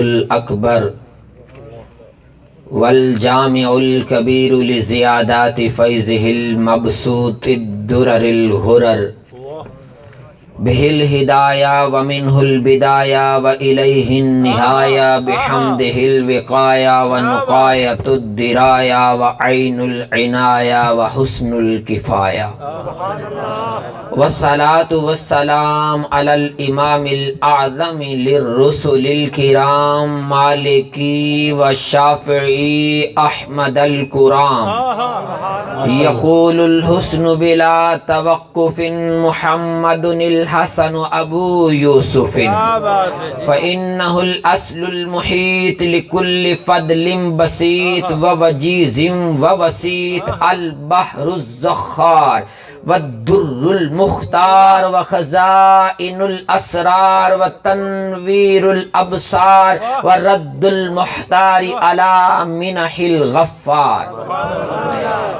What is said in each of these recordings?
الأكبر والجامع الكبير لزيادات فيضه المبسوط الدرر الغرر به الهداية ومنه البداية وإليه النهاية بحمده الوقاية ونقاية الدراية وعين العناية وحسن الكفاية والصلاة والسلام على الإمام الأعظم للرسل الكرام مالكي والشافعي أحمد الكرام يقول الحسن بلا توقف محمد الحسن أبو يوسف فإنه الأصل المحيط لكل فضل بسيط ووجيز ووسيط البحر الزخار والدر المختار وخزائن الأسرار وتنوير الأبصار ورد المحتار على منح الغفار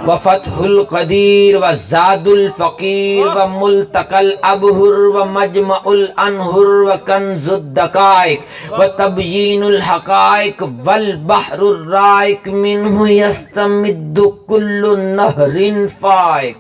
وفتح القدير وزاد الفقير وملتقى الأبهر ومجمع الأنهر وكنز الدقائق وتبيين الحقائق والبحر الرائق منه يستمد كل نهر فائق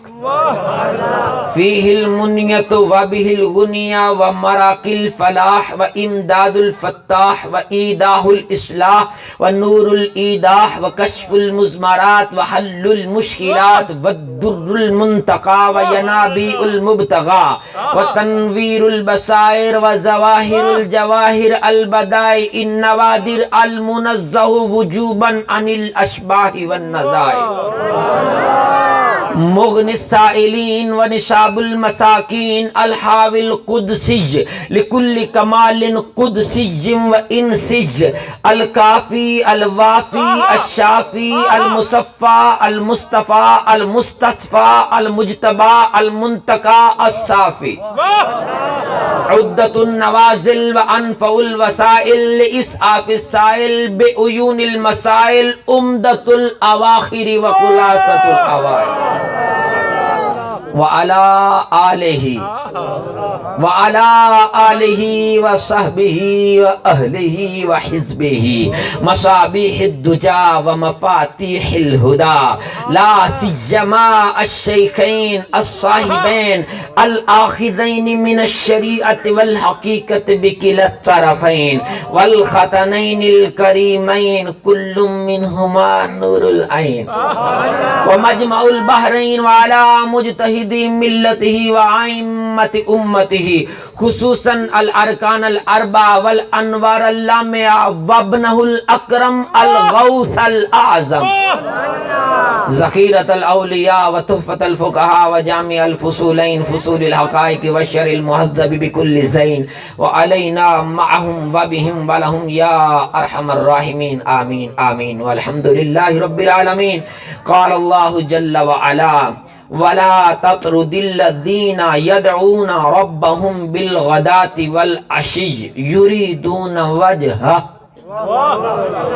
فيه المنية وبه الغنية ومراكي الفلاح وإمداد الفتاح وإيداه الإصلاح ونور الإيداح وكشف المزمرات وحل المشكلات والدر المنتقى وينابيع المبتغى وتنوير البصائر وزواهر الجواهر البدائع النوادر المنزه وجوبا عن الأشباه والنظائر مغني السائلين ونشاب المساكين الحاوي القدسي لكل كمال قدسي وإنسي الكافي الوافي الشافي المصفى المصطفى المستصفى المجتبى المنتقى الصافي عدة النوازل وأنفع الوسائل لإسعاف السائل بعيون المسائل أمدة الأواخر وخلاصة الأوائل وعلى آله وصحبه وأهله وحزبه مصابيح الدجى ومفاتيح الهدى لا سيما الشيخين الصاحبين الآخذين من الشريعة والحقيقة بكلا الطرفين والختنين الكريمين كل منهما نور العين ومجمع البحرين وعلى مجتهد ملته وأئمة أمته خصوصا الأركان الأربعة والأنوار اللامعة وابنه الأكرم الغوث الأعظم ذخيرة الأولياء وتحفة الفقهاء وجامع الفصولين فصول الحقائق والشر المهذب بكل زين وعلينا معهم وبهم ولهم يا أرحم الراحمين آمين آمين والحمد لله رب العالمين قال الله جل وعلا ولا تطرد الذين يدعون ربهم بالغداة والعشي يريدون وجهه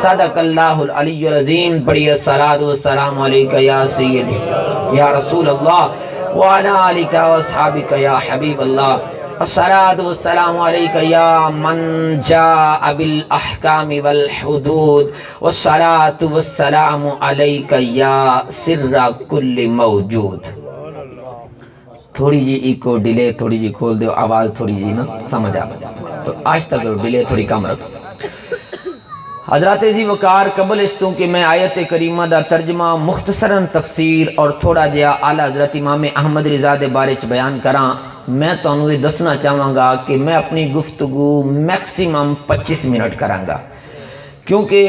صدق اللہ العلی العظیم. پڑھیے الصلاۃ والسلام علیک یا سیدی یا رسول اللہ وعلی آلک واصحابک یا حبیب اللہ. الصلاۃ والسلام علیک یا من جاء بالاحکام والحدود والصلاۃ والسلام علیک یا سر کل موجود. تھوڑی جی ایکو ڈیلے تھوڑی جی کھول دو آواز تھوڑی جی نا سمجھ آ تو آج تک ڈیلے تھوڑی کم رکھو. حضرات عزیز وقار قبل اس تو کہ میں آیت کریمہ دا ترجمہ مختصراً تفسیر اور تھوڑا جہا اعلیٰ حضرت امام احمد رضا دے بارے چ بیان کراں میں تانوں یہ دسنا چاہواں گا کہ میں اپنی گفتگو میکسیمم 25 منٹ کراں گا کیونکہ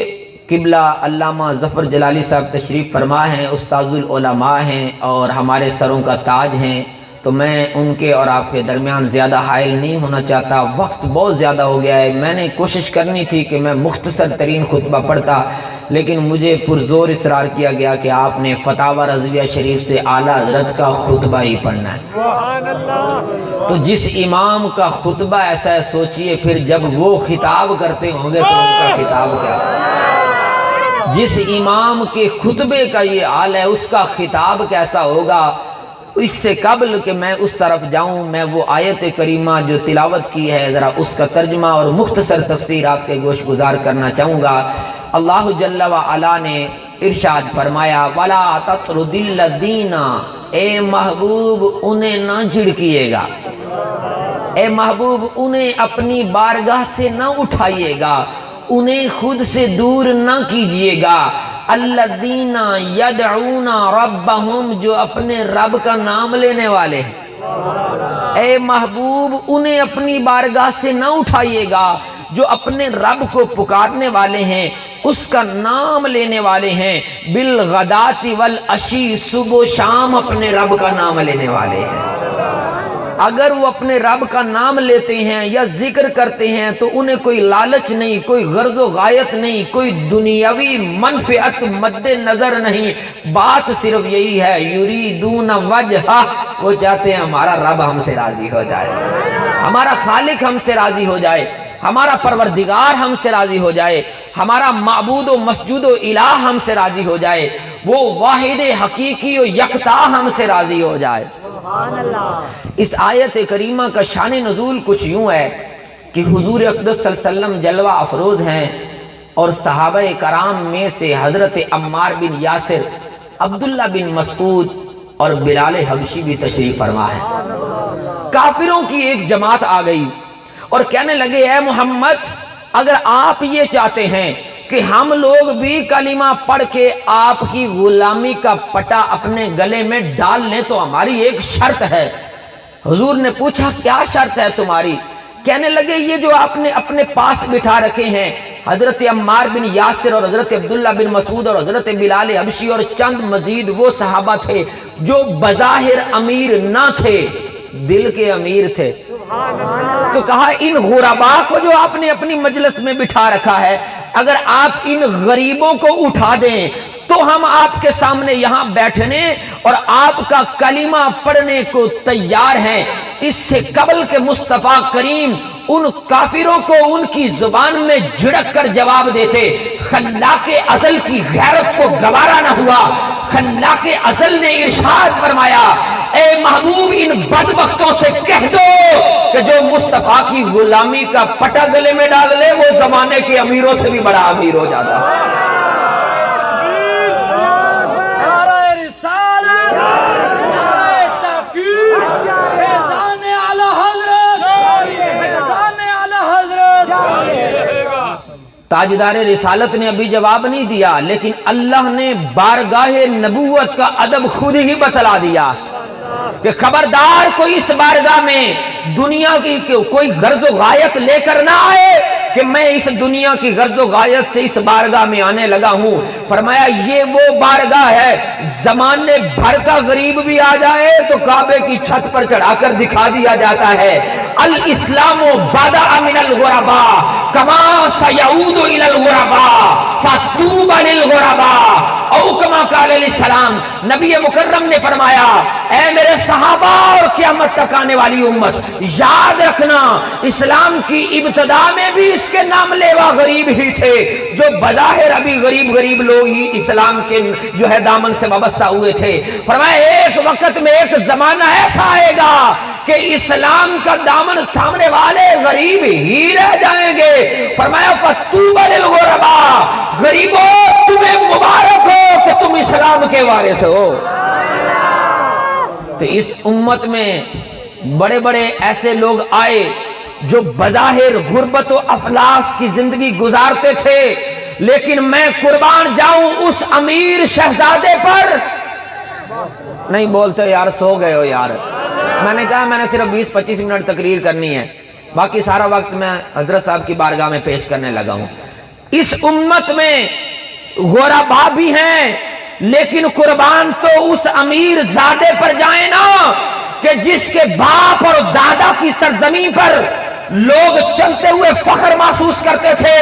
قبلہ علامہ ظفر جلالی صاحب تشریف فرما ہیں، استاذ العلماء ہیں اور ہمارے سروں کا تاج ہیں، تو میں ان کے اور آپ کے درمیان زیادہ حائل نہیں ہونا چاہتا. وقت بہت زیادہ ہو گیا ہے. میں نے کوشش کرنی تھی کہ میں مختصر ترین خطبہ پڑھتا لیکن مجھے پرزور اصرار کیا گیا کہ آپ نے فتاوی رضویہ شریف سے اعلیٰ حضرت کا خطبہ ہی پڑھنا ہے. تو جس امام کا خطبہ ایسا ہے سوچئے پھر جب وہ خطاب کرتے ہوں گے تو ان کا خطاب کیا. جس امام کے خطبے کا یہ حال ہے اس کا خطاب کیسا ہوگا. اس سے قبل کہ میں اس طرف جاؤں، میں وہ آیت کریمہ جو تلاوت کی ہے ذرا اس کا ترجمہ اور مختصر تفسیر آپ کے گوش گزار کرنا چاہوں گا۔ اللہ جل وعلا نے ارشاد فرمایا وَلَا تَطْرُدِ الَّذِينَ، اے محبوب انہیں نہ جھڑکیے گا، اے محبوب انہیں اپنی بارگاہ سے نہ اٹھائیے گا، انہیں خود سے دور نہ کیجیے گا۔ الذین یدعون ربہم، جو اپنے رب کا نام لینے والے ہیں، اے محبوب انہیں اپنی بارگاہ سے نہ اٹھائیے گا، جو اپنے رب کو پکارنے والے ہیں، اس کا نام لینے والے ہیں، بالغداۃ والعشی، صبح و شام اپنے رب کا نام لینے والے ہیں۔ اگر وہ اپنے رب کا نام لیتے ہیں یا ذکر کرتے ہیں تو انہیں کوئی لالچ نہیں، کوئی غرض و غایت نہیں، کوئی دنیاوی منفعت مد نظر نہیں، بات صرف یہی ہے یریدون وجہہ، وہ چاہتے ہیں ہمارا رب ہم سے راضی ہو جائے، ہمارا خالق ہم سے راضی ہو جائے، ہمارا پروردگار ہم سے راضی ہو جائے، ہمارا معبود و مسجود و الہ ہم سے راضی ہو جائے، وہ واحد حقیقی و یکتا ہم سے راضی ہو جائے۔ اس آیت کریمہ کا شان نزول کچھ یوں ہے کہ حضور اقدس صلی اللہ علیہ وسلم جلوہ افروز ہیں، اور صحابہ کرام میں سے حضرت عمار بن یاسر، عبداللہ بن مسعود اور بلال حبشی بھی تشریف فرما ہے۔ کافروں کی ایک جماعت آ گئی اور کہنے لگے اے محمد، اگر آپ یہ چاہتے ہیں کہ ہم لوگ بھی کلمہ پڑھ کے آپ کی غلامی کا پٹا اپنے گلے میں ڈال لیں تو ہماری ایک شرط ہے۔ حضور نے پوچھا کیا شرط ہے تمہاری؟ کہنے لگے یہ جو آپ نے اپنے پاس بٹھا رکھے ہیں حضرت عمار بن یاسر اور حضرت عبداللہ بن مسعود اور حضرت بلال حبشی اور چند مزید وہ صحابہ تھے جو بظاہر امیر نہ تھے، دل کے امیر تھے۔ تو کہا ان غرباء کو جو آپ نے اپنی مجلس میں بٹھا رکھا ہے، اگر آپ ان غریبوں کو اٹھا دیں تو ہم آپ کے سامنے یہاں بیٹھنے اور آپ کا کلمہ پڑھنے کو تیار ہیں۔ اس سے قبل کہ مصطفیٰ کریم ان کافروں کو ان کی زبان میں جھڑک کر جواب دیتے، خلاق ازل کی غیرت کو گوارا نہ ہوا۔ خلاق ازل نے ارشاد فرمایا اے محبوب ان بدبختوں سے کہہ دو کہ جو مصطفیٰ کی غلامی کا پٹا گلے میں ڈال لے وہ زمانے کے امیروں سے بھی بڑا امیر ہو جاتا ہے۔ تاجدار رسالت نے ابھی جواب نہیں دیا، لیکن اللہ نے بارگاہ نبوت کا ادب خود ہی بتلا دیا کہ خبردار کوئی اس بارگاہ میں دنیا کی کوئی غرض و غایت لے کر نہ آئے کہ میں اس دنیا کی غرض و غایت سے اس بارگاہ میں آنے لگا ہوں۔ فرمایا یہ وہ بارگاہ ہے زمانے بھر کا غریب بھی آ جائے تو کعبے کی چھت پر چڑھا کر دکھا دیا جاتا ہے الاسلام بدأ من الغرباء کما سیعود الی الغرباء فطوبی للغرباء او کما قال علیہ السلام۔ نبی مکرم نے فرمایا اے میرے صحابہ اور قیامت تک آنے والی امت، یاد رکھنا اسلام کی ابتدا میں بھی اس کے نام لیوا غریب ہی تھے، جو بظاہر ابھی غریب لوگ ہی اسلام کے جو ہے دامن سے وابستہ ہوئے تھے۔ فرمایا ایک وقت میں ایک زمانہ ایسا آئے گا کہ اسلام کا دامن تھامنے والے غریب ہی رہ جائیں گے۔ فرمایا فطوبی للغرباء، غریبوں تمہیں مبارک ہو کہ تم اسلام کے وارث ہو۔ تو اس امت میں بڑے بڑے ایسے لوگ آئے جو بظاہر غربت و افلاس کی زندگی گزارتے تھے، لیکن میں قربان جاؤں اس امیر شہزادے پر۔ نہیں بولتے یار، سو گئے ہو یار۔ میں نے کہا میں نے صرف 20-25 منٹ تقریر کرنی ہے، باقی سارا وقت میں حضرت صاحب کی بارگاہ میں پیش کرنے لگا ہوں۔ اس امت میں غرباء بھی ہیں، لیکن قربان تو اس امیر زادے پر جائیں نا کہ جس کے باپ اور دادا کی سرزمین پر لوگ چلتے ہوئے فخر محسوس کرتے تھے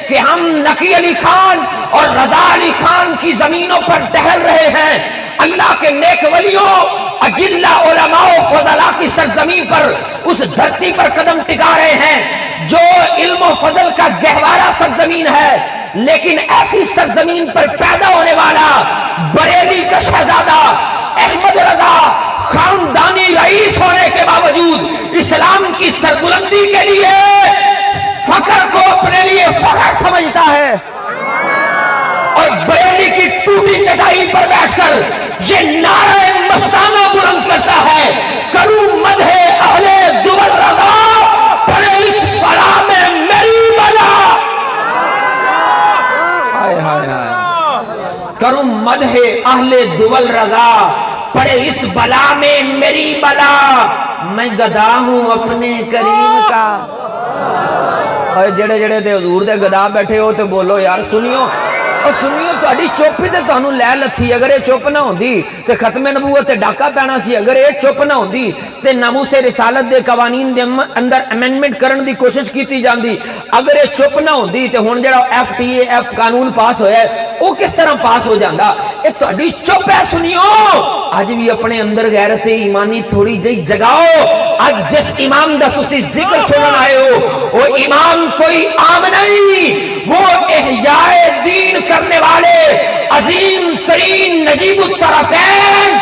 کہ ہم نقی علی خان اور رضا علی خان کی زمینوں پر ٹہل رہے ہیں، اللہ کے نیک ولیوں اجلہ علماء و فضلاء کی سرزمین پر اس دھرتی پر قدم ٹکا رہے ہیں جو علم و فضل کا گہوارہ سرزمین ہے۔ لیکن ایسی سرزمین پر پیدا ہونے والا بریلی کا شہزادہ احمد رضا خاندانی رئیس ہونے کے باوجود اسلام کی سربلندی کے لیے فخر کو اپنے لیے فخر سمجھتا ہے، اور بریلی کی ٹوٹی چٹائی پر بیٹھ کر یہ نعرہ مستانہ بلند کرتا ہے، کروں مدح اہل دول رضا، پڑے اس بلا میں میری بلا، کروں مدح اہل دول رضا، پڑے اس بلا میں میری بلا، میں گدا ہوں اپنے کریم کا۔ اور جڑے جڑے دے حضور دے گدا بیٹھے ہو تو بولو یار سنیو، اور سنیو تہاڈی چوپی تے تانوں لے لتھی، اگر یہ چپ نہ ہوندی تے ختم نبوت تے ڈاکہ پینا سی، اگر یہ چپ نہ ہوندی تے ناموس رسالت دے قوانین دے اندر امینڈمنٹ کرن دی کوشش کیتی جاندی، اگر یہ چپ نہ ہوندی تے ہن جڑا FTA قانون پاس ہویا ہے وہ کس طرح پاس ہو جاندا؟ اے تہاڈی چپ ہے۔ سنیو اج بھی اپنے اندر غیرت ایمانی تھوڑی جئی جگاؤ۔ اج جس امام دا تسی ذکر سنن آئے ہو وہ امام کوئی عام نہیں، وہ احیاء دین کرنے والے عظیم ترین نجیب الطرفین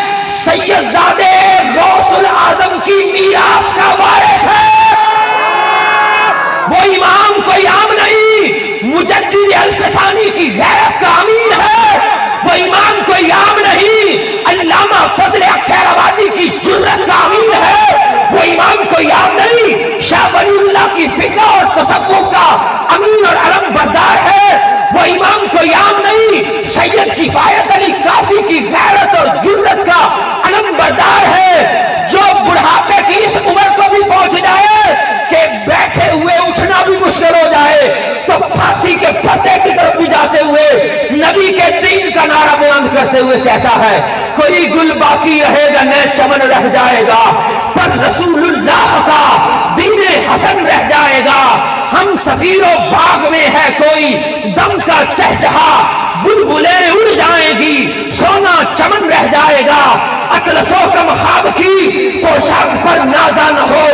سید زادے غوث العظم کی میراث کا وارث ہے۔ وہ امام کوئی عام نہیں، مجدد الفسانی کی غیرت کا امین ہے۔ وہ امام کوئی عام نہیں، علامہ فضل خیر آبادی کی جرت کا امین ہے۔ وہ امام کوئی عام نہیں، شاہ ولی اللہ کی فقہ اور تصوف کا امین اور علم بردار ہے۔ وہ امام کوئی عام نہیں، سید کفایت علی کافی کی غیرت اور جرت کا علم بردار ہے، جو بڑھاپے کی اس عمر کو بھی پہنچ جائے کہ بیٹھے ہوئے اٹھنا بھی مشکل ہو جائے تو پھانسی کے پھندے کی طرف بھی جاتے ہوئے نبی کے دین کا نعرہ بلند کرتے ہوئے کہتا ہے، کوئی گل باقی رہے گا نہ چمن رہ جائے گا، پر رسول اللہ کا دین حسن رہ جائے گا۔ ہم سفیر و باغ میں ہے کوئی دم کا چہچہا، بلبلیں اڑ جائیں گی سونا چمن رہ جائے گا۔ اطلسو کم خواب کی پوشاک پر نازا نہ ہو،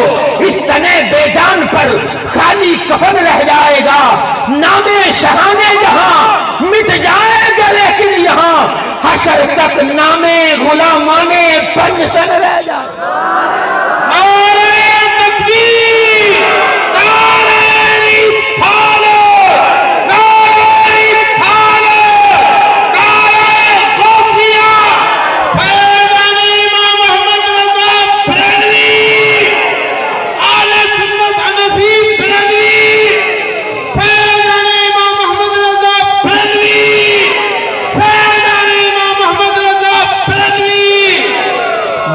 اس تنے بے جان پر خالی کفن رہ جائے گا۔ نام شہانے جہاں مٹ جائے گا لیکن یہاں حشر تک نام غلامان پنجتن رہ جائے گا۔ نعرہ تکبیر، نعرہ رسالت، نعرہ رسالت، نعرہ غوثیہ، فیضان امام محمد رضا بریلوی، آل سنت حنفی بریلوی، فیضان امام محمد رضا بریلوی، فیضان امام محمد رضا بریلوی۔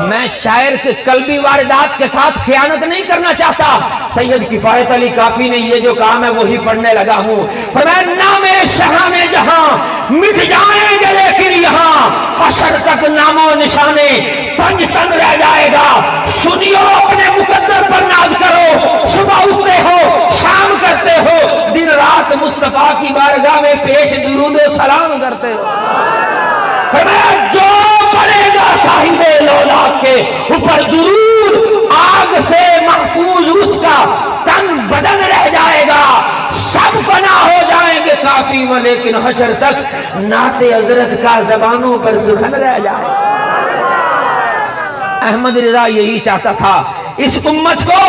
میں شاعر کے قلبی واردات کے ساتھ خیانت نہیں کرنا چاہتا، سید کفایت علی کافی نے یہ جو کہا میں وہی پڑھنے لگا ہوں۔ فرمایا نام شہانے جہاں مٹ جائیں گے لیکن یہاں حشر تک نام و نشانے پنجتن رہ جائے گا۔ سنیو اپنے مقدر پر ناز کرو، صبح اٹھتے ہو شام کرتے ہو، دن رات مصطفیٰ کی بارگاہ میں پیش درود و سلام کرتے ہو۔ فرمایا جو پڑے گا صاحب لولاک کے اوپر درود، آگ سے محفوظ اس کا تن بدن رہ جائے گا۔ سب فنا ہو جائیں گے کافی میں لیکن حشر تک نعت حضرت کا زبانوں پر سخن رہ جائے۔ احمد رضا یہی چاہتا تھا، اس امت کو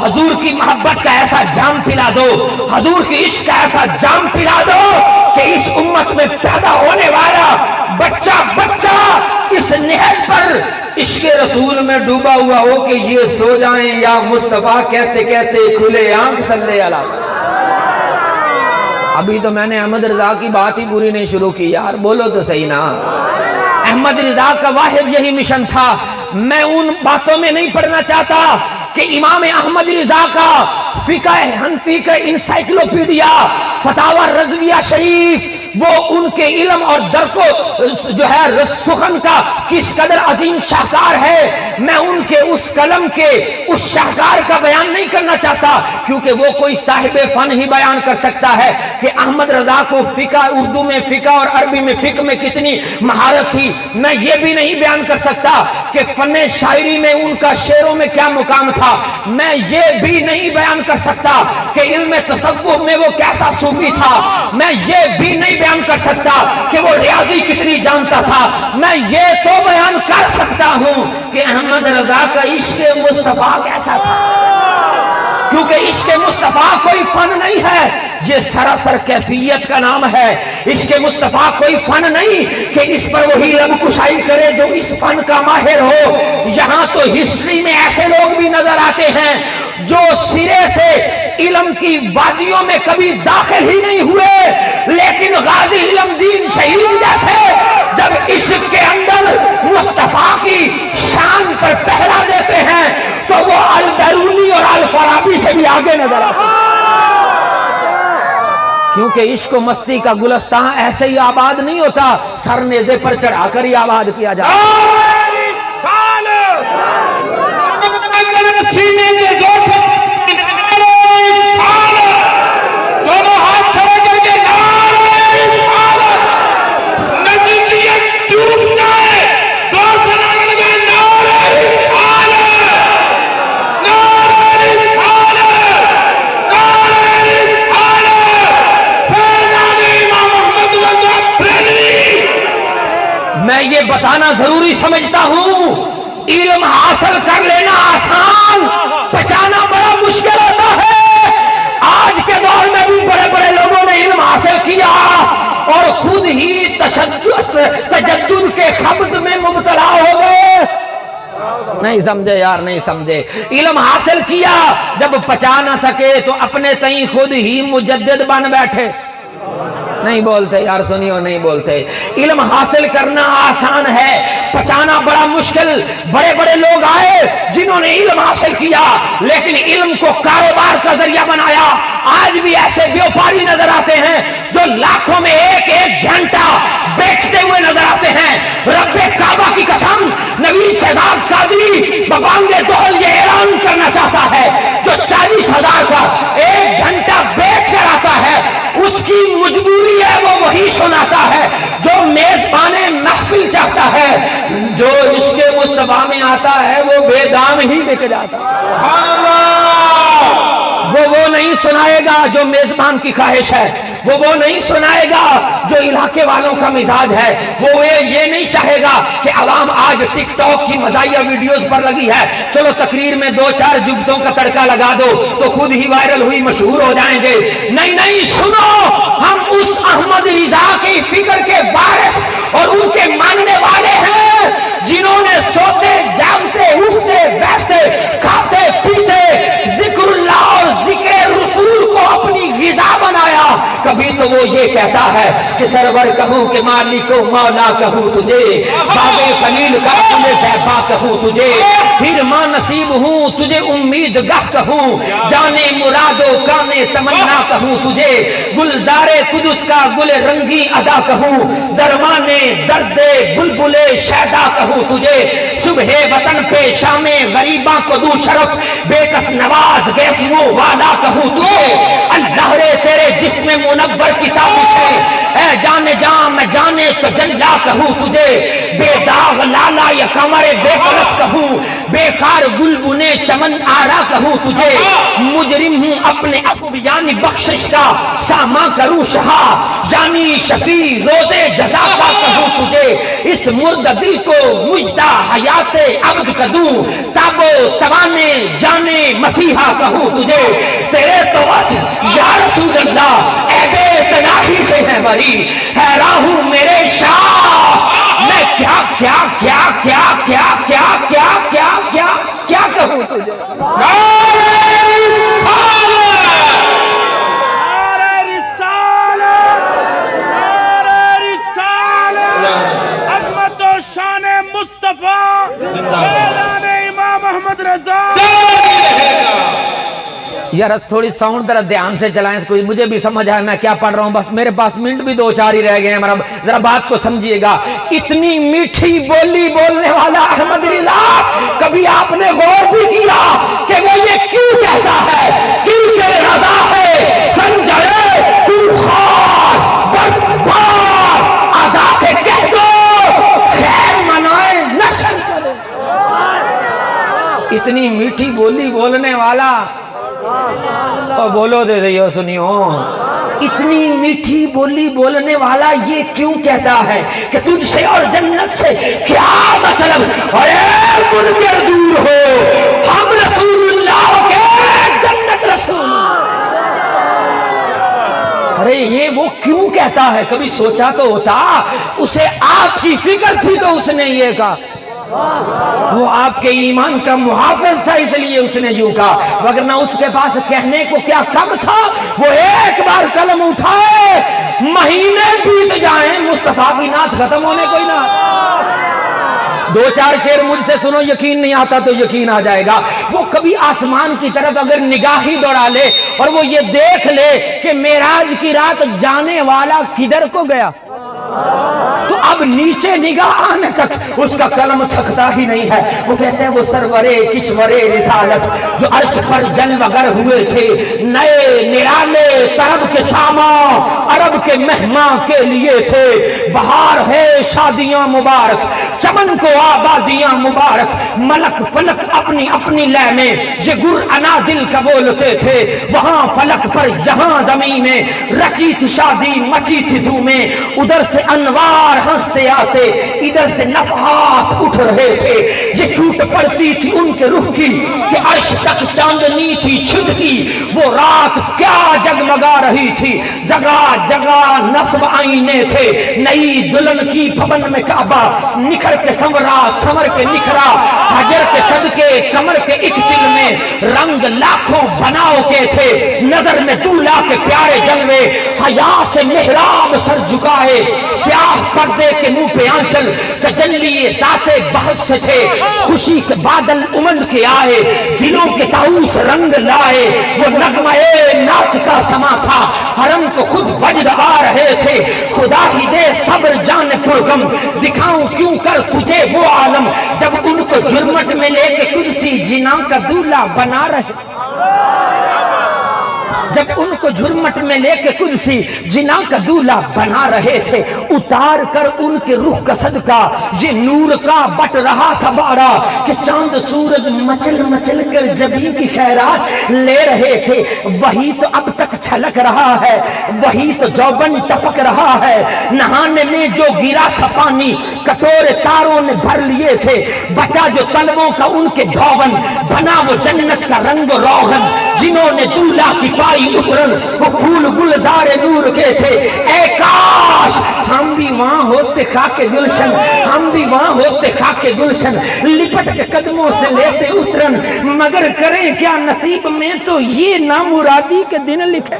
حضور کی محبت کا ایسا جام پلا دو، حضور کی عشق کا ایسا جام پلا دو کہ اس امت میں پیدا ہونے والا بچہ اس نہر پر عشق رسول میں ڈوبا ہوا ہو کہ یہ سو جائیں یا مصطفیٰ کہتے کہتے کھلے آنکھ صلی اللہ۔ ابھی تو میں نے احمد رضا کی بات ہی پوری نہیں شروع کی، یار بولو تو صحیح نا۔ احمد رضا کا واحد یہی مشن تھا۔ میں ان باتوں میں نہیں پڑھنا چاہتا کہ امام احمد رضا کا فقہ حنفی کا انسائکلوپیڈیا فتاوی رضویہ شریف، وہ ان کے علم اور درک جو ہے سخن کا کس قدر عظیم شاہکار ہے، میں ان کے اس قلم کے اس شاہکار کا بیان نہیں کرنا چاہتا، کیونکہ وہ کوئی صاحب فن ہی بیان کر سکتا ہے کہ احمد رضا کو فقہ اردو میں فقہ اور عربی میں فقہ میں کتنی مہارت تھی۔ میں یہ بھی نہیں بیان کر سکتا کہ فن شاعری میں ان کا شعروں میں کیا مقام تھا۔ میں یہ بھی نہیں بیان کر سکتا کہ علم تصوف میں وہ کیسا صوفی تھا۔ میں یہ بھی نہیں بیان بیان کر سکتا کہ وہ ریاضی کتنی جانتا تھا، میں یہ تو بیان کر سکتا ہوں کہ احمد رضا کا عشق مصطفیٰ کیسا تھا، کیونکہ عشق مصطفیٰ کوئی فن نہیں ہے، یہ سراسر کیفیت کا نام ہے۔ عشق مصطفیٰ کوئی فن نہیں کہ اس پر وہی لب کشائی کرے جو اس فن کا ماہر ہو۔ یہاں تو ہسٹری میں ایسے لوگ بھی نظر آتے ہیں جو سرے سے علم کی وادیوں میں کبھی داخل ہی نہیں ہوئے، لیکن غازی علم دین شہید جیسے جب عشق کے اندر مصطفیٰ کی شان پر پہرا دیتے ہیں تو وہ البیرونی اور الفارابی سے بھی آگے نظر آتے ہیں، کیونکہ عشق و مستی کا گلستان ایسے ہی آباد نہیں ہوتا، سر نیزے پر چڑھا کر ہی آباد کیا جاتا ہے۔ میں یہ بتانا ضروری سمجھتا ہوں، علم حاصل کر لینا آسان، بچانا بڑا مشکل ہوتا ہے۔ آج کے دور میں بھی بڑے بڑے لوگوں نے علم حاصل کیا اور خود ہی تجدد کے خبط میں مبتلا ہو گئے۔ نہیں سمجھے یار، نہیں سمجھے۔ علم حاصل کیا، جب پچا نہ سکے تو اپنے تئیں خود ہی مجدد بن بیٹھے۔ نہیں بولتے یار، سنیو، نہیں بولتے۔ علم حاصل کرنا آسان ہے، پچانا بڑا مشکل۔ بڑے بڑے لوگ آئے جنہوں نے علم حاصل کیا لیکن علم کو کاروبار کا ذریعہ بنایا۔ آج بھی ایسے بیوپاری نظر آتے ہیں جو لاکھوں میں ایک ایک گھنٹہ بیچتے ہوئے نظر آتے ہیں۔ رب کعبہ کی قسم، نوید شہزاد قادری ببانگے دول یہ اعلان کرنا چاہتا ہے، جو 40,000 کا ایک گھنٹہ بیچ کر آتا ہے اس کی مجبوری ہے وہ وہی سناتا ہے جو میزبان محفل چاہتا ہے۔ جو عشق مصطفیٰ میں آتا ہے وہ بے دام ہی بک جاتا ہے۔ وہ نہیں سنائے گا جو میزبان کی خواہش ہے، وہ نہیں سنائے گا جو علاقے والوں کا مزاج ہے، وہ یہ نہیں چاہے گا کہ عوام آج ٹک ٹاک کی مزاحیہ ویڈیوز پر لگی ہے، چلو تقریر میں 2-4 جگتوں کا تڑکا لگا دو تو خود ہی وائرل ہوئی مشہور ہو جائیں گے۔ نہیں نہیں، سنو، ہم اس احمد رضا کی فکر کے وارث اور ان کے ماننے والے ہیں جنہوں نے سوتے جاگتے اٹھتے بیٹھتے کھاتے پیتے ذکر اللہ اور ذکر رسول کو اپنی غذا بنایا۔ کبھی تو وہ یہ کہتا ہے کہ سرور کہوں کہ مالک و مولا کہوں تجھے، باب خلیل کا تمہیں زیبا کہوں تجھے، پھر ماں نصیب ہوں تجھے امید گاہ کہوں، جانے مراد و کانے تمنا کہوں تجھے، گلزار قدس کا گل رنگی ادا کہوں، درمانے درد بلبل شیدا کہوں تجھے، صبح وطن پہ شام غریباں کو دوں شرف، بے کس نواز گیسوں والا کہوں تجھے، اللہ رے تیرے جسم منور کتاب سے اے جانے جاں میں جانے تو جلا کہوں تجھے، بے داغ لالا یا کمر بے قلت کہوں، بے خار گل بنے چمن آرا کہوں تجھے، مجرم ہوں اپنے افو یعنی بخشش کا ساما کروں شہا، یعنی شفیع روزے جزا کا کہوں تجھے، اس مرد دل کو مجدہ حیات عبد کا دوں، تاب و توانے جانے مسیحا کہوں تجھے، تیرے تو بس یا رسول اللہ اے بے تناہی سے ہے بری، حیران ہوں میرے شاہ میں کیا کیا کیا کیا کیا کیا کیا کیا کیا کیا کہوں تجھے۔ عظمت و شان مصطفیٰ، اعلان امام احمد رضا۔ یار تھوڑی ساؤنڈ ذرا دھیان سے چلائیں، کوئی مجھے بھی سمجھ آئے میں کیا پڑھ رہا ہوں، بس میرے پاس منٹ بھی 2-4 ہی رہ گئے ہیں، ذرا بات کو سمجھیے گا۔ اتنی میٹھی بولی بولنے والا احمد رضا، کبھی آپ نے غور بھی کیا کہ وہ یہ کیوں کہتا ہے؟ کیونکہ رضا ہے خنجرے تو خار بربار، ادا سے کہہ دو خیر منائے نشن چلے۔ اتنی میٹھی بولی بولنے والا، اور بولو دے سنیو، اتنی میٹھی بولی بولنے والا یہ کیوں کہتا ہے کہ تجھ سے اور جنت سے کیا مطلب؟ اے منکر دور ہو، ہم رسول اللہ کے، جنت رسول۔ ارے یہ وہ کیوں کہتا ہے؟ کبھی سوچا تو ہوتا؟ اسے آپ کی فکر تھی تو اس نے یہ کہا، وہ آپ کے ایمان کا محافظ تھا اس لیے اس نے یوں کہا، وگرنہ اس کے پاس کہنے کو کیا کم تھا؟ وہ ایک بار قلم اٹھائے، مہینے بیت جائیں، مصطفیٰ کی نعت ختم ہونے کوئی نہ۔ دو چار شعر مجھ سے سنو، یقین نہیں آتا تو یقین آ جائے گا۔ وہ کبھی آسمان کی طرف اگر نگاہی دوڑا لے اور وہ یہ دیکھ لے کہ معراج کی رات جانے والا کدھر کو گیا، تو اب نیچے نگاہ آنے تک اس کا قلم تھکتا ہی نہیں ہے۔ وہ کہتے ہیں وہ سرورے کشورے رسالت جو عرش پر جلوگر ہوئے تھے، نئے نرالے طرب کے سامان عرب کے مہمان کے لیے تھے۔ بہار ہے شادیاں مبارک، چمن کو آبادیاں مبارک، ملک فلک اپنی اپنی لے میں یہ گر انا دل کا بولتے تھے۔ وہاں فلک پر یہاں زمین میں رچی تھی شادی، مچی تھی دھومیں، ادھر سے انوار ہنستے آتے، ادھر سے نفحات اٹھ رہے تھے۔ یہ چھوٹ پڑتی تھی ان کے رخ کی کہ عرش تک چاندنی تھی چھٹکی، وہ رات کیا جگمگا رہی تھی، جگہ جگہ نصب آئینے تھے۔ نئی دلہن کی بھون میں کعبہ نکھر کے سنورا، سنور کے نکھرا، حجر کے صدقے کمر کے ایک دل میں رنگ لاکھوں بناؤ کے تھے۔ نظر میں دولہا کے پیارے جلوے، حیا سے محراب سر جھکائے، سیاہ پردے کے منہ پہ آنچل، تجلی ذات بہت سے تھے۔ خوشی کے بادل امنڈ کے آئے، دلوں کے طاؤس رنگ لائے۔ وہ نغمہ نعت کا سما تھا، حرم کو خود وجد آ رہے تھے۔ خدا ہی دے صبر جان پرغم، دکھاؤں کیوں کر تجھے وہ عالم، جب ان کو جرمٹ میں لے کے کرسی جنا کا دولہا بنا رہے، جب ان کو جھرمٹ میں لے کے کرسی جنا کا دولہا بنا رہے تھے۔ اتار کر ان کے رخ کا صدقہ یہ نور کا بٹ رہا تھا بارہ، کہ چاند سورج مچل مچل کر جبین کی خیرات لے رہے تھے۔ وہی تو اب تک چھلک رہا ہے، وہی تو جوبن ٹپک رہا ہے۔ نہانے میں جو گرا تھا پانی، کٹورے تاروں نے بھر لیے تھے۔ بچا جو طلبوں کا ان کے دھون، بنا وہ جنت کا رنگ و روغن۔ جنہوں نے دولہا کی پائی اترن، وہ پھول گلزار نور کے تھے۔ اے کاش ہم بھی وہاں ہوتے خاک گلشن، ہم بھی وہاں ہوتے خاک گلشن، لپٹ کے قدموں سے لیتے اترن، مگر کریں کیا نصیب میں تو یہ نامرادی کے دن لکھے۔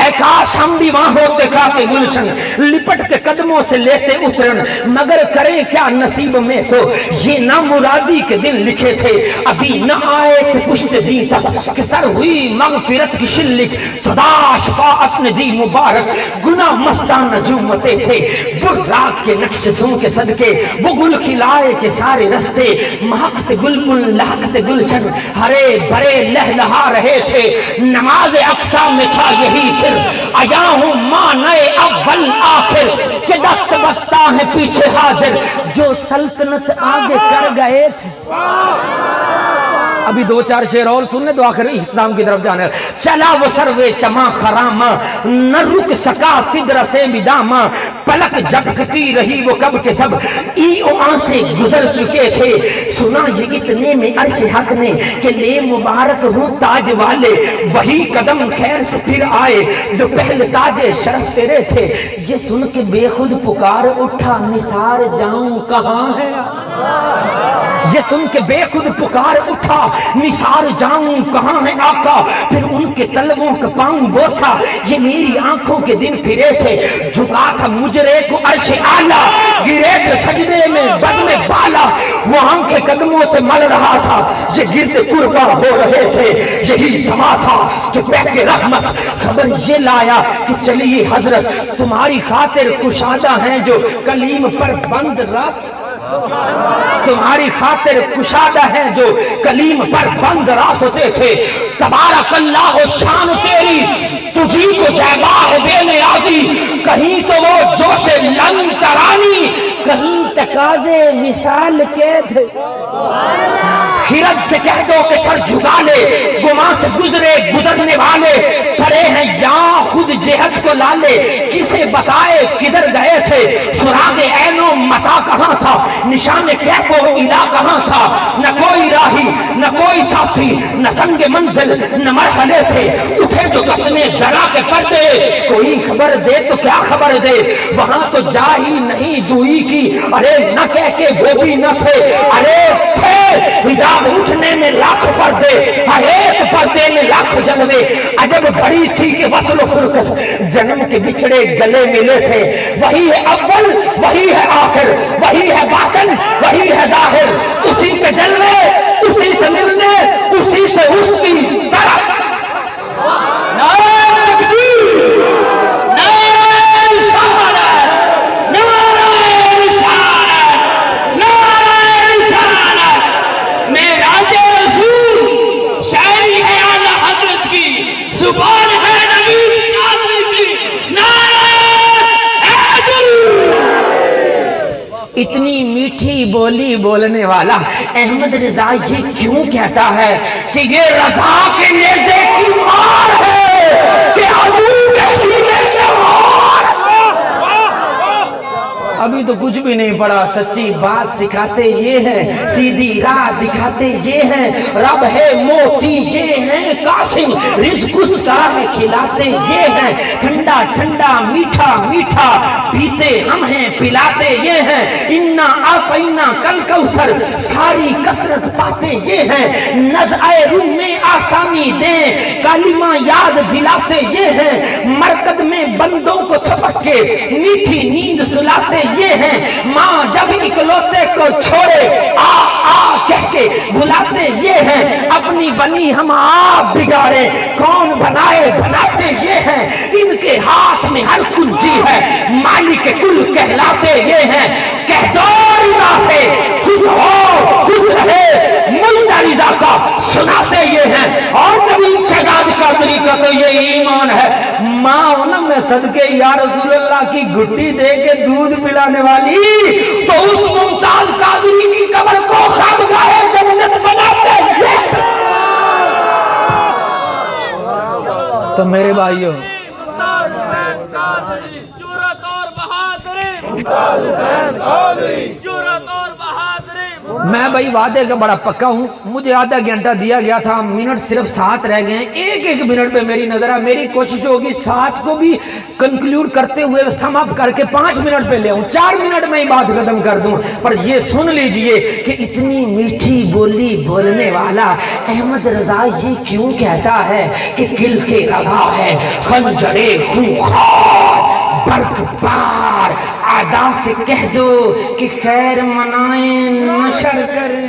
اے کاش ہم بھی وہاں ہوتے خاک گلشن، لپٹ کے قدموں سے لیتے اترن، مگر کریں کیا نصیب میں تو یہ نامرادی کے دن لکھے تھے۔ ابھی نہ آئے تھے پشت دی تک کہ سر ہوئی مغفرت کی شلک، صدا شفاعت نے دی مبارک، گناہ مستان نجومتے تھے۔ براق کے نقش سوں کے صدقے وہ گل کھلائے کے سارے رستے، مہکتے گل گل لہکتے گلشن، ہرے بھرے لہلہا رہے تھے۔ نماز اقصا میں تھا یہی سر، آیا ہوں معنی اول آخر، کہ دست بستہ ہے پیچھے حاضر، جو سلطنت آگے کر گئے تھے۔ ابھی دو چار شعر اور سننے تو آخر اختتام کی طرف جانا ہے۔ چلا وہ سروے چما خراما، نہ رک سکا سدر سے بداما، پلک جھپکتی رہی وہ کب کے سب ای او آن سے گزر چکے تھے۔ سنا یہ اتنے میں عرش حق نے کہ لے مبارک ہوں تاج والے، وہی قدم خیر سے پھر آئے جو پہلے تاج شرف تیرے تھے۔ یہ سن کے بے خود پکار اٹھا نثار جاؤں کہاں ہے، یہ سن کے بے خود پکار اٹھا نثار جاؤں کہاں ہے آقا۔ پھر ان کے طلبوں کا پاؤں بوسا، یہ میری آنکھوں کے دن پھرے تھے۔ جھکا تھا مجرے کو عرش اعلیٰ، گرے تھے سجدے میں بزم بالا، وہ آنکھیں قدموں سے مل رہا تھا، یہ گرد قربا ہو رہے تھے۔ یہی سما تھا کہ بہک رحمت خبر یہ لایا کہ چلیے حضرت تمہاری خاطر کشادہ ہیں جو کلیم پر بند راست، تمہاری خاطر کشادہ ہیں جو کلیم پر بند راستے تھے۔ تبارک اللہ و شان تیری، تجھی کو زیبا ہے بے نیازی، کہیں تو وہ جوش لنگ ترانی، کہیں تقاضے وصال کے تھے۔ خرد سے کہہ دو کہ سر جھکا لے، گما سے گزرے گزرنے والے، پڑے ہیں یہاں و لالے کسے بتائے کدھر گئے تھے، سراغ عین و متا کہاں تھا، نشان کیف و الا کہاں تھا، نہ کوئی راہی نہ کوئی ساتھی، نہ سنگ منزل نہ مرحلے تھے، اٹھے تو کسنے درا کے پردے، کوئی خبر دے تو کیا خبر دے، وہاں تو جا ہی نہیں دوئی کی، ارے نہ کہہ کے وہ بھی نہ تھے، ارے تھے حجاب اٹھنے میں لاکھ پردے، ہر ایک پردے میں لاکھ جلوے، عجب گھڑی تھی کہ وصل و فرقت جنم کے بچھڑے گلے ملے تھے، وہی ہے اول وہی ہے آخر، وہی ہے باطن وہی ہے ظاہر، اسی کے جلوے اسی سے ملنے اسی سے اس کی طرف۔ نعرہ تکبیر، نعرہ رسالت، نعرہ رسالت، نعرہ رسالت، معراج رسول شاعری ہے اعلیٰ حضرت کی، زبان ہے نبی قادری کی، نعرہ حیدر۔ اتنی میٹھی بولی بولنے والا احمد رضا یہ کیوں کہتا ہے کہ یہ رضا کے نیزے کی مار ہے کہ ابو کے سینے میں مار؟ ابھی تو کچھ بھی نہیں پڑا، سچی بات سکھاتے یہ ہیں، سیدھی راہ دکھاتے یہ ہیں، رب ہے موتی یہ ہیں، قاسم رزق اس کا ہے کھلاتے یہ ہیں، ٹھنڈا ٹھنڈا میٹھا میٹھا پیتے ہم ہیں پلاتے یہ ہیں، انا آتینا کل کوثر ساری کثرت پاتے یہ ہیں، نزعے روح میں آسانی دیں کلمہ یاد دلاتے یہ ہیں، مرکد میں بندوں کو تھپک کے میٹھی نیند سلاتے یہ ہیں، ماں جب اکلوتے کو چھوڑے آ آ کہہ کے بلاتے یہ ہیں، اپنی بنی ہم آپ بگاڑے کون بنائے بناتے یہ ہیں، ان کے ہاتھ میں ہر کنجی ہے مالک کل کہلاتے یہ ہیں، کہہ دو رضا سے خوش ہو خوش رہے ملتا رضا کا سناتے یہ ہیں، اور نبی شہزاد قادری کا تو یہ ایمان ہے، ماں انہوں میں صدقے یا رسول اللہ کی گھٹی دے کے دودھ پلانے والی تو اس ممتاز قادری کی قبر کو خانقاہ جنت بناتے یہ۔ تو میرے بھائیوں جرأت اور بہادری، جرأت اور بہادری۔ میں بھائی وعدے کا بڑا پکا ہوں، مجھے آدھا گھنٹہ دیا گیا تھا، منٹ صرف 7 رہ گئے ہیں، ایک ایک منٹ پہ میری نظر ہے، میری کوشش ہوگی 7 کو بھی کنکلیوڈ کرتے ہوئے سم اپ کر کے 5 منٹ پہ لے آؤں، 4 منٹ میں ہی بات ختم کر دوں، پر یہ سن لیجئے کہ اتنی میٹھی بولی بولنے والا احمد رضا یہ کیوں کہتا ہے کہ دل کے رضا ہے خنجرے خونخوار برق بار، ادا سے کہہ دو کہ خیر منائیں نشر کریں۔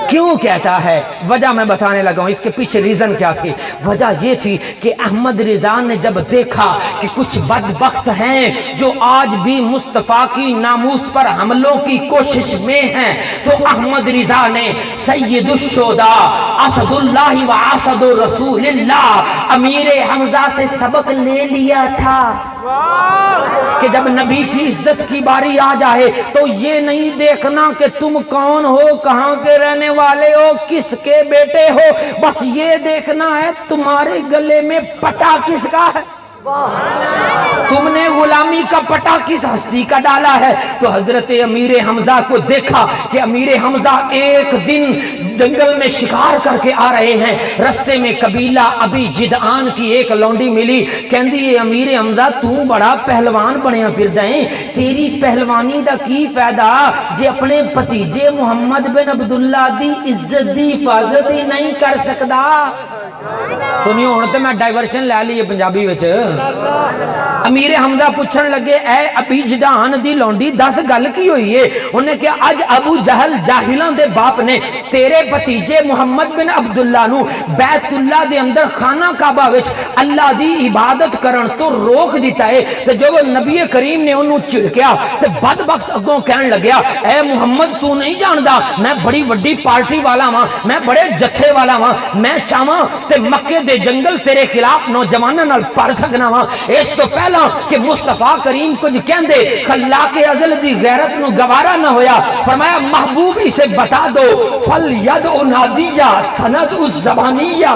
کیوں کہتا ہے؟ وجہ میں بتانے لگا ہوں، اس کے پیچھے ریزن کیا تھی؟ وجہ یہ تھی کہ احمد رضا نے جب دیکھا کہ کچھ بدبخت ہیں جو آج بھی مصطفیٰ کی ناموس پر حملوں کی کوشش میں ہیں، تو احمد رضا نے سید الشہداء اسد اللہ و اسد رسول اللہ امیر حمزہ سے سبق لے لیا تھا کہ جب نبی کی عزت کی باری آ جائے تو یہ نہیں دیکھنا کہ تم کون ہو، کہاں کے رہنے والے ہو، کس کے بیٹے ہو، بس یہ دیکھنا ہے تمہارے گلے میں پٹا کس کا ہے، تم نے غلامی کا پٹا کس ہستی کا ڈالا ہے۔ تو حضرت امیر حمزہ کو دیکھا کہ امیر حمزہ ایک دن جنگل میں شکار کر کے آ رہے ہیں، رستے میں قبیلہ ابی جدعان کی ایک لونڈی ملی، کہندی اے امیر حمزہ تو بڑا پہلوان بنیا پھردا ہے، تیری پہلوانی دا کی فائدہ جے اپنے بھتیجے محمد بن عبداللہ دی عزت دی حفاظت ہی نہیں کر سکدا۔ سنیو ہن تے میں ڈائیورشن لے لی پنجابی وچ۔ امیر حمزہ پوچھن لگے اے ابی جدعان دی لونڈی دس گل کی ہوئی ہے؟ انہیں کہ اج ابو جہل جاہلاں دے باپ نے تیرے بھتیجے محمد بن عبداللہ نو بیت اللہ دے اندر خانہ کعبہ وچ اللہ دی عبادت کرن تو روک دیتا ہے، تے جو نبی کریم نے انہوں چڑکیا تے بدبخت اگوں کہن لگیا اے محمد تو نہیں جاندا میں بڑی وڈی پارٹی والا ہاں، میں بڑے جتھے والا ہاں، میں چاہواں تے مکے دے جنگل تیرے خلاف نوجواناں نال پڑ سکنا وا، اس تو پہلا کہ مصطفیٰ کریم کچھ کہندے خلاق ازل دی غیرت نو گوارا نہ ہویا، فرمایا محبوب اسے بتا دو فل ید انادیہ سند اس زبانیہ،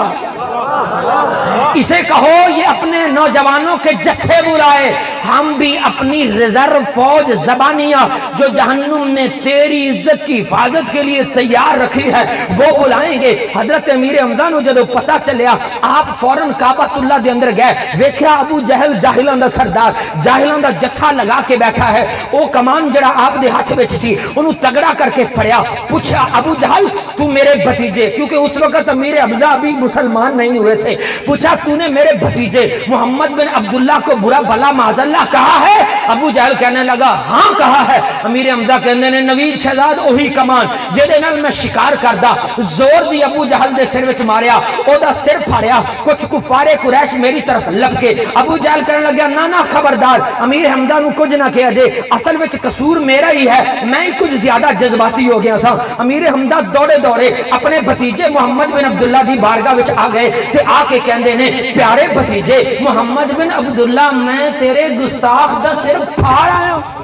اسے کہو یہ اپنے نوجوانوں کے جتھے بلائے، ہم بھی اپنی ریزرو فوج زبانیہ جو جہنم نے تیری عزت کی حفاظت کے لیے تیار رکھی ہے وہ بلائیں گے۔ حضرت امیر حمزہ نو جدو پتہ چلیا آپ فوراً کعبۃ اللہ دے اندر گئے، ویکھیا ابو جہل جاہلاں دا سردار جاہلاں دا جتھا لگا کے بیٹھا ہے، او کمان جڑا آپ دے ہاتھ وچ سی اونوں تگڑا کر کے پھڑیا، پوچھا ابو جہل تو میرے بھتیجے، کیونکہ اس وقت امیر حمزہ ابھی مسلمان نہیں ہوئے تھے، پوچھا تو نے میرے بھتیجے محمد بن عبداللہ کو برا بھلا معاذ اللہ کہا ہے؟ ابو جہل کہنے لگا ہاں کہا ہے۔ امیر حمزہ کہنے نے نوید شہزاد وہی کمان جہدے نال میں شکار کردا، زور دی ابو جہل دے سر وچ ماریا، او دا سر پھاڑیا، کچھ کفار قریش میری طرف لب کے۔ ابو جہل کہنے لگا نانا خبردار امیر حمزہ نو کچھ نہ کہا جے، اصل وچ قصور میرا ہی ہے، میں ہی کچھ زیادہ جذباتی ہو گیا سا۔ امیر حمزہ دوڑے دوڑے اپنے بھتیجے محمد بن عبداللہ دی بارگاہ وچ آ گئے تے آ کے کہندے نے پیارے بھتیجے محمد بن عبداللہ میں تیرے گستاخ دا سر پھاڑ آیا ہوں۔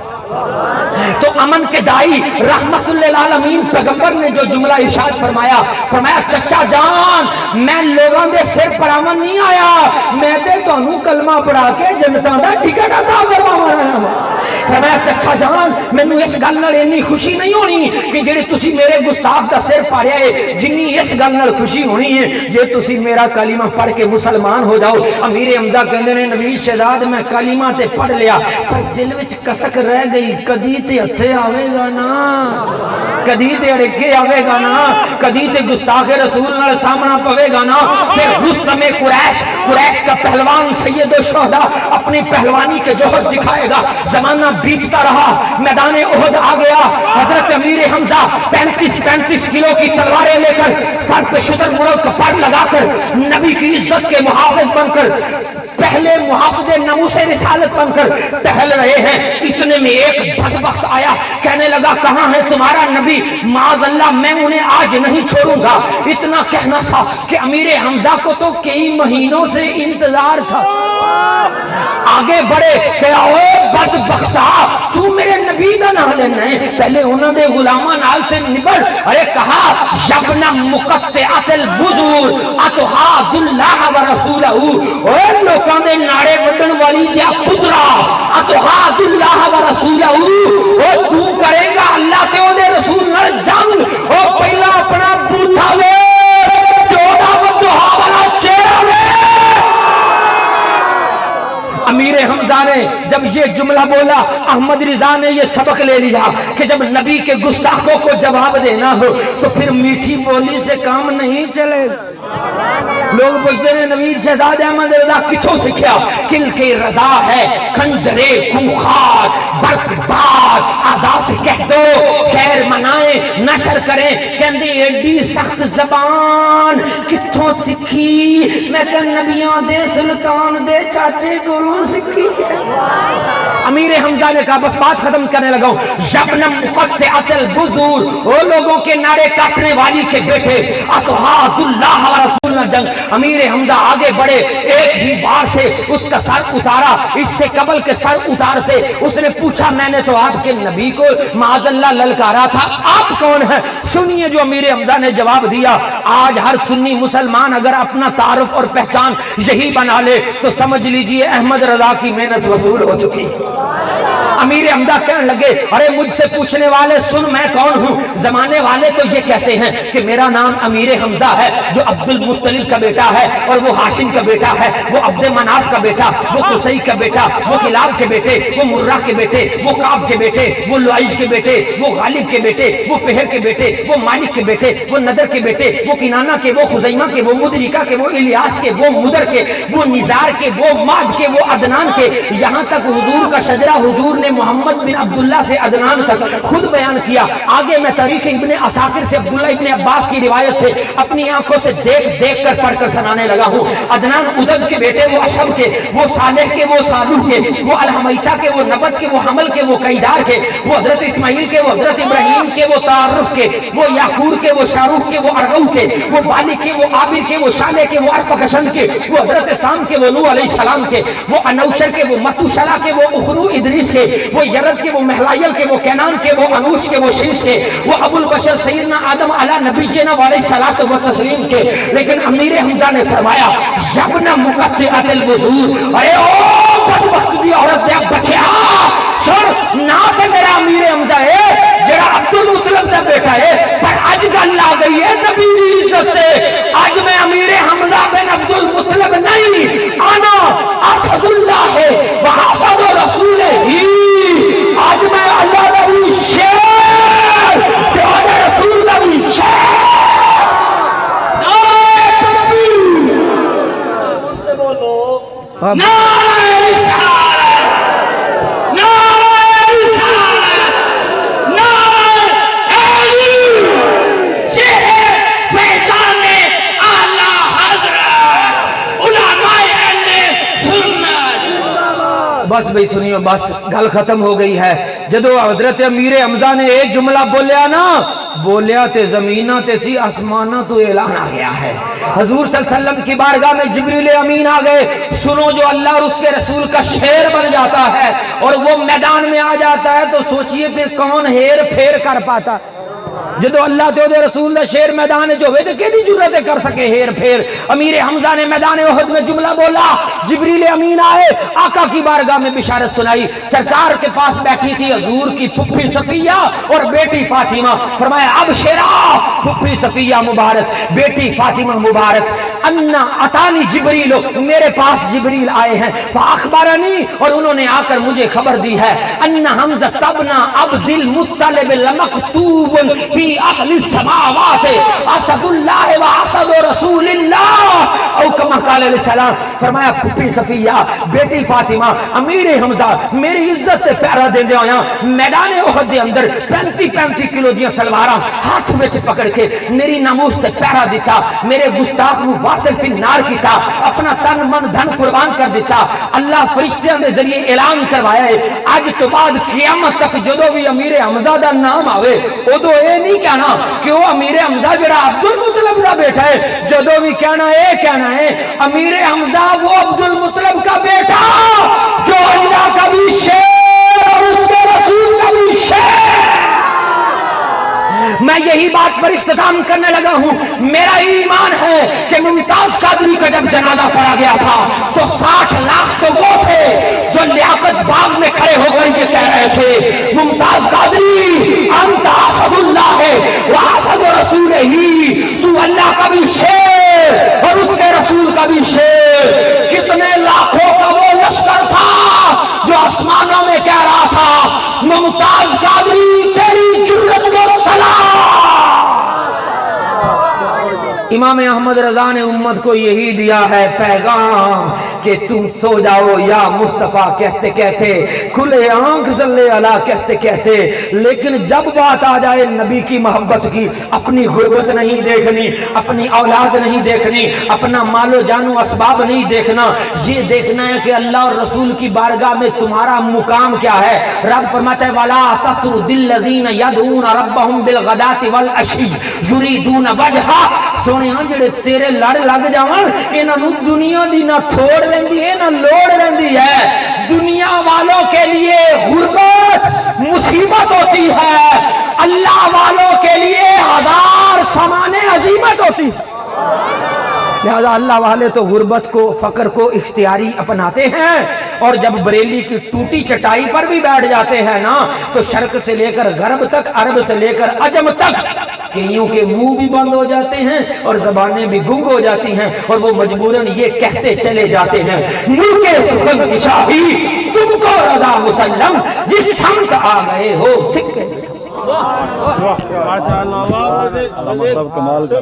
تو امن کے دائی رحمت للعالمین پیغمبر نے جو جملہ ارشاد فرمایا، فرمایا چچا جان میں لوگوں دے سر پڑھاون نہیں آیا، میں تے تانوں کلمہ پڑھا کے جنتاں دا ٹکٹ عطا کرواون آیا ہوں۔ فرمایا چچا جان مینوں اس گل نال اتنی خوشی نہیں ہونی کہ جڑے تسی میرے گستاخ دا سر پھاڑیا ہے، جنی اس گل نال خوشی ہونی ہے جے تسی میرا کلمہ پڑھ کے مسلمان ہو جاؤ۔ امیر حمزہ کہندے نے نوید شہزاد میں کلمہ تے پڑھ لیا پر دل وچ کسک رہ گئی، کدی تے ہتھے آوے گا نا، کدی تے اڑکے آوے گا نا، کدی تے گستاخ رسول نال سامنا پوے گا نا۔ پھر رستم قریش کا پہلوان سید الشہداء اپنی پہلوانی کے جوہر دکھائے گا۔ زمانہ بیتتا رہا، میدان احد آ گیا، حضرت امیر حمزہ 35 کلو کی تلواریں لے کر سر پہ شتر مرغ کا پر لگا کر نبی کی عزت کے محافظ بن کر پہلے محافظ ناموس رسالت بن کر ٹہل رہے ہیں۔ اتنے میں ایک بدبخت آیا، کہنے لگا کہاں ہے تمہارا نبی؟ معاذ اللہ میں انہیں آج نہیں چھوڑوں گا۔ اتنا کہنا تھا کہ امیر حمزہ کو تو کئی مہینوں سے انتظار تھا۔ آگے بڑھے کہ او بدبختہ تو میرے نبی دا نام لینا ہے، پہلے انہوں نے غلامہ نال تے نبڑ۔ ارے کہا یبنا مقطعات البذور اتحاد اللہ و رسولہ، اور لوکاں دے ناڑے وڈن والی دیا پترا اتحاد اللہ و رسولہ، اور تو کرے گا اللہ تے او دے رسول نال جنگ، اور پہلا اپنا بوتھا وے چودہ ودہا والا چہرہ وے۔ امیر حمزہ نے جب یہ جملہ بولا، احمد رضا نے یہ سبق لے لیا کہ جب نبی کے گستاخوں کو جواب دینا ہو تو پھر میٹھی بولی سے کام نہیں چلے۔ لوگ پوچھتے ہیں نوید شہزاد احمد رضا کتوں سکھیا؟ کل کی رضا ہے خنجرے خونخوار برق بار، ادا سے کہہ دو خیر منائیں نشر کریں، کہندی ایڈی سخت زبان کتوں سکھی؟ میں کہ نبیاں دے سلطان دے چاچے کو سکھی ہے۔ امیر حمزہ نے کہا بس بات ختم کرنے لگا ہوں، یبنا مقطعات البذور، وہ لوگوں کے نعرے کاٹنے والی کے بیٹے، اتحاد اللہ و رسول جنگ۔ امیر حمزہ آگے بڑھے، ایک ہی بار سے اس کا سر اتارا، اس سے قبل کے سر اتارتے اس نے پوچھا میں نے تو آپ کے نبی کو معاذ اللہ للکارا تھا، آپ کون ہیں؟ سنیے جو امیر حمزہ نے جواب دیا۔ آج ہر سنی مسلمان اگر اپنا تعارف اور پہچان یہی بنا لے تو سمجھ لیجئے احمد رضا کی محنت وصول ہو چکی۔ امیر حمزہ کہنے لگے ارے مجھ سے پوچھنے والے سن میں کون ہوں؟ زمانے والے تو یہ کہتے ہیں کہ میرا نام امیر حمزہ ہے، جو عبد المطلب کا بیٹا ہے اور وہ ہاشم کا بیٹا ہے، وہ عبد مناف کا بیٹا، وہ قصی کا بیٹا، وہ کلاب کے بیٹے، وہ مرہ کے بیٹے، وہ کعب کے بیٹے، وہ لعیج کے بیٹے، وہ غالب کے بیٹے، وہ فہر کے بیٹے، وہ مالک کے بیٹے، وہ نضر کے بیٹے، وہ کنانہ کے، وہ خزیمہ کے، وہ مدرکہ کے، وہ الیاس کے، وہ مدر کے، وہ نزار کے، وہ ماد کے، وہ عدنان کے، یہاں تک حضور کا شجرہ حضور نے محمد بن عبداللہ سے عدنان تک خود بیان کیا۔ آگے میں تاریخ ابن عساکر سے عبداللہ ابن عباس کی روایت سے اپنی آنکھوں سے دیکھ کر پڑھ کر سنانے لگا ہوں۔ عدنان عدد کے بیٹے، وہ اشب کے، وہ صالح کے، وہ صالح کے، وہ الحمیسہ کے، وہ نبت کے، وہ حمل کے، وہ قیدار کے، وہ حضرت اسماعیل کے، وہ حضرت ابراہیم کے، وہ تعرف کے، وہ یاخور کے، وہ شاروخ کے، وہ ارغو کے، وہ بالک کے، وہ عابر کے، وہ شالح کے، وہ ارفخشن کے، وہ حضرت سام کے، وہ نوح علیہ السلام کے، وہ انوشر کے، وہ متوشلا کے، وہ اخنو ادریس کے، وہ یرد کے، وہ محلائل کے، وہ کینان کے، وہ انوش کے، وہ شیش کے، وہ ابو البشر سیدنا آدم علی نبینا علیہ الصلوۃ والتسلیم کے. لیکن امیر حمزہ نے فرمایا یبن مقطعۃ الوضوء، اے او بدبخت دی عورت دے بچیا سن، نہ تے میرا امیر حمزہ ہے جڑا عبد المطلب دا بیٹا ہے، پر اج گل آ گئی ہے نبی دی عزت تے. اج میں امیر حمزہ بن عبد المطلب نہیں، انا اسد اللہ و اسد رسول ہی. آج میں اللہ دا بھی شیر تے اودے رسول دا بھی شیر. نعرہ تکبیر، بولو نعرہ رسالت، نعرہ رسالت، نعرہ علی، شیر فیضان اعلی حضرت علماء اہل سنت. بس بھئی سنیو، بس گل ختم ہو گئی ہے. جدو حضرت امیر حمزہ نے ایک جملہ بولیا نا، بولیا تے زمینہ تے سی آسمانہ تو اعلان آ گیا ہے. حضور صلی اللہ علیہ وسلم کی بارگاہ میں جبریل امین آ گئے. سنو جو اللہ اور اس کے رسول کا شیر بن جاتا ہے اور وہ میدان میں آ جاتا ہے تو سوچئے پھر کون ہیر پھیر کر پاتا. جدو اللہ تے دے رسول دا شیر میدان جو ہوئے تو کیدی جرت کر سکے ہیر پھیر. امیر حمزہ نے میدان احد میں جملہ بولا، جبریل امین آئے، آقا کی بارگاہ میں بشارت سنائی. سرکار کے پاس بیٹھی تھی حضور کی پھپھی صفیہ اور بیٹی فاطمہ. فرمایا اب شیرا، پھپھی صفیہ مبارک، بیٹی فاطمہ مبارک، انا اتانی جبریل، میرے پاس جبریل آئے ہیں، فاخبرنی، اور انہوں نے آ کر مجھے خبر دی ہے، ان حمزہ تبنا عبد المطلب لمکتوب فی اہل السماوات اسد اللہ و اسد رسول اللہ، او کما قال علیہ السلام. فرمایا پھپھی صفیہ، بیٹی فاطمہ، امیر حمزہ میری عزت تے پیرا دے دے ہویا میدان احد دے اندر 35 کلو دیاں تلواراں ہاتھ وچ پکڑ کے میری ناموس تے پیرا دیتا، میرے گستاخ نو واصل فی النار کیتا، اپنا تن من دھن قربان کر دیتا. اللہ فرشتیاں دے ذریعے اعلان کروایا ہے اج تو بعد قیامت تک جدو بھی امیر حمزہ دا نام آوے ادو اے نہیں کہنا کہ وہ امیر حمزہ جڑا عبد المطلب دا بیٹا ہے، جدو بھی کہنا ہے امیر حمزہ وہ عبد المطلب کا بیٹا جو اللہ کا بھی شیر اور اس کے رسول کا بھی شیر. میں یہی بات پر اختتام کرنے لگا ہوں. میرا ایمان ہے کہ ممتاز قادری کا جب جنازہ پڑھا گیا تھا تو 60 لاکھ تو وہ تھے جو لیاقت باغ میں کھڑے ہو کر یہ کہہ رہے تھے ممتاز قادری انت اسد اللہ و اسد رسول ہی، تو اللہ کا بھی شیر اور اس کے رسول کا بھی شیر. کتنے لاکھوں کا وہ لشکر تھا جو آسمانوں میں کہہ رہا تھا ممتاز قادری تیری جرت کو سلام. امام احمد رضا نے امت کو یہی دیا ہے پیغام کہ تم سو جاؤ یا مصطفیٰ کہتے کہتے، کھلے آنکھ صلی اللہ کہتے کہتے، لیکن جب بات آ جائے نبی کی محبت کی، اپنی غربت نہیں دیکھنی، اپنی اولاد نہیں دیکھنی، اپنا مال و جان و اسباب نہیں دیکھنا، یہ دیکھنا ہے کہ اللہ اور رسول کی بارگاہ میں تمہارا مقام کیا ہے. رب فرماتا ہے وَلَا تَطْرُدِ الَّذِينَ يَدْعُونَ رَبَّهُمْ بِالْغَدَاةِ وَالْعَشِيِّ يُرِيدُونَ وَجْهَهُ. سونے ہاں جڑے تیرے لڑ لگ جاون انہاں نو دنیا دی نہ تھوڑ رہندی ہے نہ لوڑ رہندی ہے. دنیا والوں کے لیے غربت مصیبت ہوتی ہے، اللہ والوں کے لیے ہزار سامان عظیمت ہوتی ہے. لہذا اللہ والے تو غربت کو، فقر کو اختیاری اپناتے ہیں، اور جب بریلی کی ٹوٹی چٹائی پر بھی بیٹھ جاتے ہیں نا تو شرق سے لے کر غرب تک، عرب سے لے کر عجم تک کئیوں کے منہ بھی بند ہو جاتے ہیں اور زبانیں بھی گنگ ہو جاتی ہیں، اور وہ مجبوراً یہ کہتے چلے جاتے ہیں ملک سخن کی شاہی تم کو رضا مسلم، جس سمت آ گئے ہو سکے. ماشاءاللہ، سب کمال کر